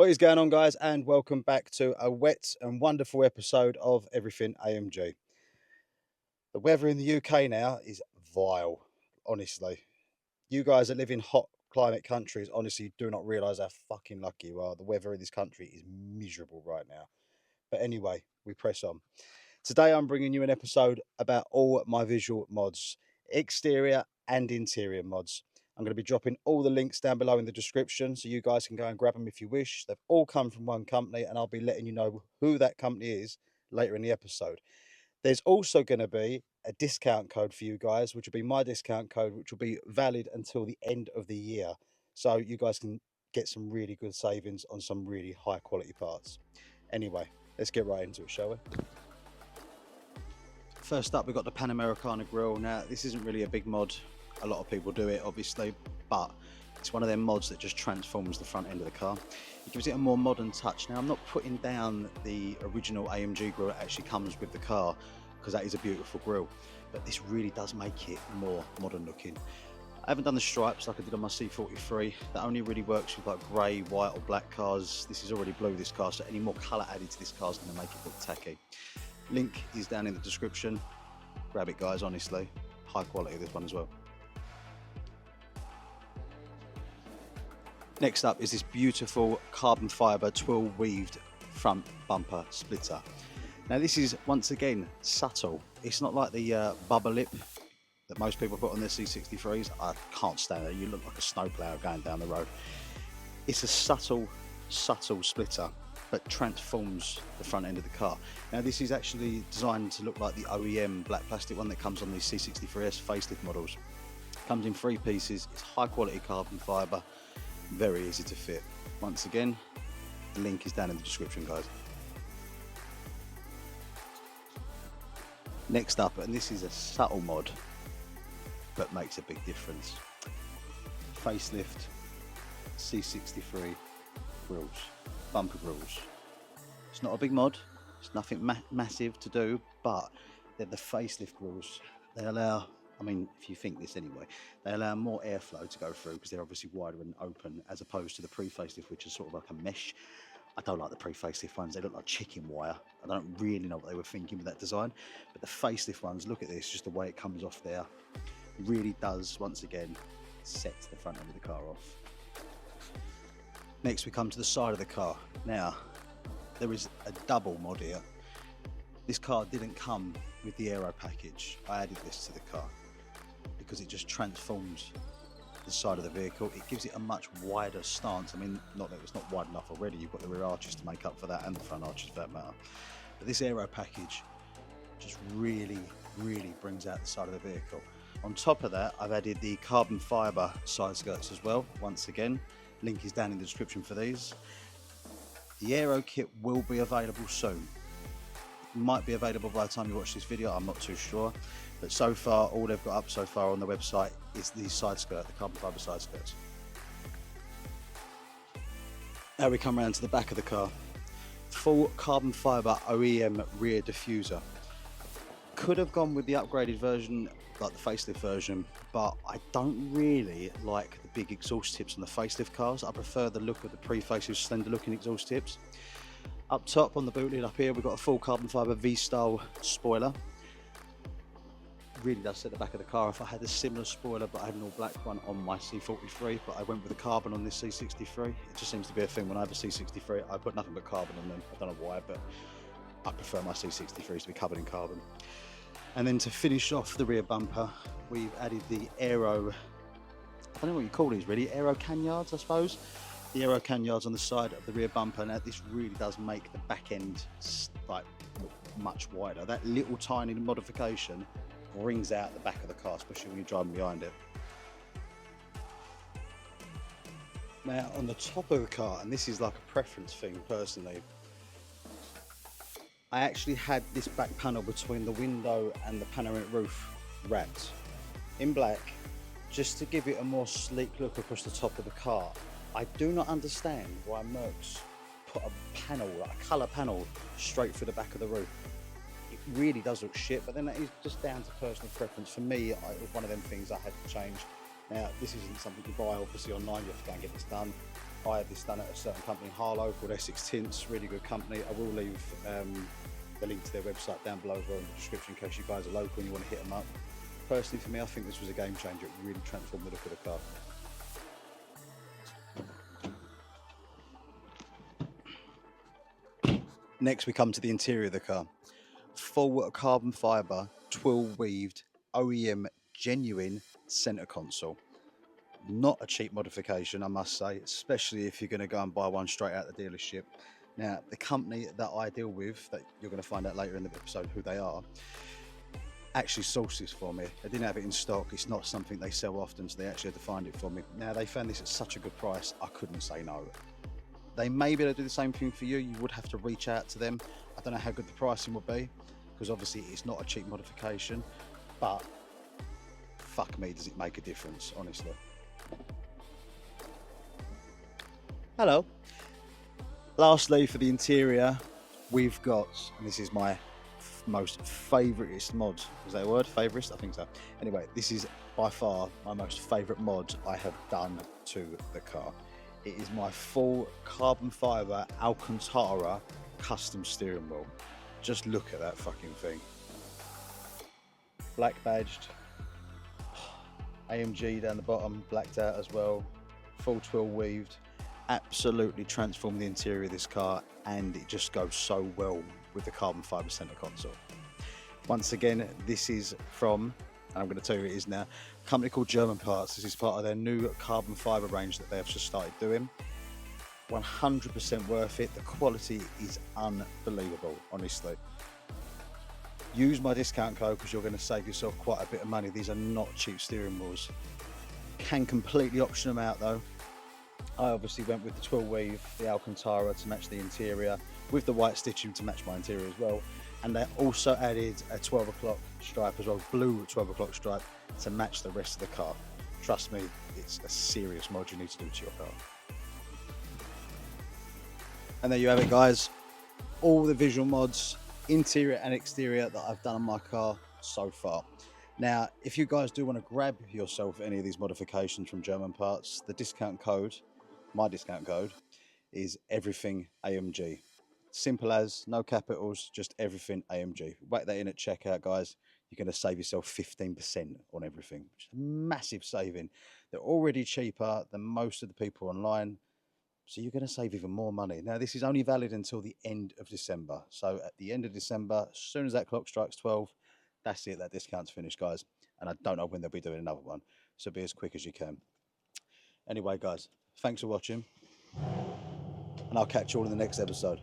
What is going on, guys, and welcome back to a wet and wonderful episode of Everything AMG. The weather in the UK now is vile, honestly. You guys that live in hot climate countries honestly do not realise how fucking lucky you are. The weather in this country is miserable right now. But anyway, we press on. Today I'm bringing you an episode about all my visual mods, exterior and interior mods. I'm going to be dropping all the links down below in the description so you guys can go and grab them if you wish. They've all come from one company and I'll be letting you know who that company is later in the episode. There's also going to be a discount code for you guys, which will be my discount code, which will be valid until the end of the year. So you guys can get some really good savings on some really high quality parts. Anyway, let's get right into it, shall we? First up, we've got the Panamericana grille. Now, this isn't really a big mod. A lot of people do it, obviously, but it's one of them mods that just transforms the front end of the car. It gives it a more modern touch. Now, I'm not putting down the original AMG grille that actually comes with the car, because that is a beautiful grille, but this really does make it more modern looking. I haven't done the stripes like I did on my C43. That only really works with like grey, white or black cars. This is already blue, this car, so any more colour added to this car is going to make it look tacky. Link is down in the description. Grab it, guys, honestly. High quality, this one as well. Next up is this beautiful carbon fibre twill weaved front bumper splitter. Now this is, once again, subtle. It's not like the bubble lip that most people put on their C63s. I can't stand it. You look like a snowplow going down the road. It's a subtle splitter, but transforms the front end of the car. Now this is actually designed to look like the OEM black plastic one that comes on these C63S facelift models. Comes in 3 pieces. It's high quality carbon fibre. Very easy to fit. Once again, the link is down in the description, guys. Next up, and this is a subtle mod, but makes a big difference. Facelift C63 grills, bumper grills. It's not a big mod, it's nothing massive to do, but they're the facelift grills. They allow, I mean, if you think this anyway, they allow more airflow to go through because they're obviously wider and open as opposed to the pre-facelift, which is sort of like a mesh. I don't like the pre-facelift ones, they look like chicken wire. I don't really know what they were thinking with that design, but the facelift ones, look at this, just the way it comes off there, really does, once again, set the front end of the car off. Next we come to the side of the car. Now, there is a double mod here. This car didn't come with the aero package. I added this to the car because it just transforms the side of the vehicle. It gives it a much wider stance. I mean, not that it's not wide enough already. You've got the rear arches to make up for that and the front arches for that matter. But this aero package just really brings out the side of the vehicle. On top of that, I've added the carbon fibre side skirts as well. Once again, link is down in the description for these. The aero kit will be available soon. Might be available by the time you watch this video, I'm not too sure, but so far all they've got up so far on the website is the side skirt, the carbon fibre side skirts. Now we come around to the back of the car. Full carbon fibre OEM rear diffuser. Could have gone with the upgraded version, like the facelift version, but I don't really like the big exhaust tips on the facelift cars. I prefer the look of the pre-facelift slender looking exhaust tips. Up top on the boot lid up here, we've got a full carbon fibre V-style spoiler. Really does set the back of the car. If I had a similar spoiler, but I had an all black one on my C43, but I went with the carbon on this C63. It just seems to be a thing. When I have a C63, I put nothing but carbon on them. I don't know why, but I prefer my C63s to be covered in carbon. And then to finish off the rear bumper, we've added the aero, I don't know what you call these really, aero canyards, I suppose. The aero canyards on the side of the rear bumper. Now this really does make the back end like look much wider. That little tiny modification brings out the back of the car, especially when you're driving behind it. Now on the top of the car, and this is like a preference thing personally, I actually had this back panel between the window and the panoramic roof wrapped in black just to give it a more sleek look across the top of the car. I do not understand why Mercs put a panel, like a colour panel, straight through the back of the roof. It really does look shit, but then that is just down to personal preference. For me, it was one of them things I had to change. Now, this isn't something you buy obviously online, you have to go and get this done. I had this done at a certain company in Harlow called Essex Tints, really good company. I will leave the link to their website down below as well in the description in case you guys are local and you want to hit them up. Personally for me, I think this was a game changer. It really transformed the look of the car. Next we come to the interior of the car. Full carbon fibre, twill weaved, OEM genuine centre console. Not a cheap modification, I must say, especially if you're going to go and buy one straight out the dealership. Now, the company that I deal with, that you're going to find out later in the episode who they are, actually sourced this for me. They didn't have it in stock. It's not something they sell often, so they actually had to find it for me. Now, they found this at such a good price, I couldn't say no. They may be able to do the same thing for you. You would have to reach out to them. I don't know how good the pricing will be, because obviously it's not a cheap modification, but fuck me, does it make a difference, honestly. Hello. Lastly, for the interior, we've got, and this is my most favouriteest mod. Is that a word? Favourite? I think so. Anyway, this is by far my most favourite mod I have done to the car. It is my full carbon fibre Alcantara custom steering wheel. Just look at that fucking thing. Black badged, AMG down the bottom, blacked out as well, full twill weaved. Absolutely transformed the interior of this car, and it just goes so well with the carbon fibre centre console. Once again, this is from, and I'm going to tell you who it is now, a company called German Parts. This is part of their new carbon fibre range that they have just started doing. 100% worth it. The quality is unbelievable, honestly. Use my discount code because you're going to save yourself quite a bit of money. These are not cheap steering wheels. Can completely option them out though. I obviously went with the twill weave, the Alcantara to match the interior, with the white stitching to match my interior as well. And they also added a 12 o'clock stripe as well, blue 12 o'clock stripe to match the rest of the car. Trust me, it's a serious mod you need to do to your car. And there you have it, guys. All the visual mods, interior and exterior, that I've done on my car so far. Now, if you guys do want to grab yourself any of these modifications from German Parts, the discount code, my discount code, is everything AMG. Simple as, no capitals, just everything AMG. Whack that in at checkout, guys. You're going to save yourself 15% on everything, which is a massive saving. They're already cheaper than most of the people online, so you're going to save even more money. Now, this is only valid until the end of December. So at the end of December, as soon as that clock strikes 12, that's it, that discount's finished, guys. And I don't know when they'll be doing another one, so be as quick as you can. Anyway, guys, thanks for watching, and I'll catch you all in the next episode.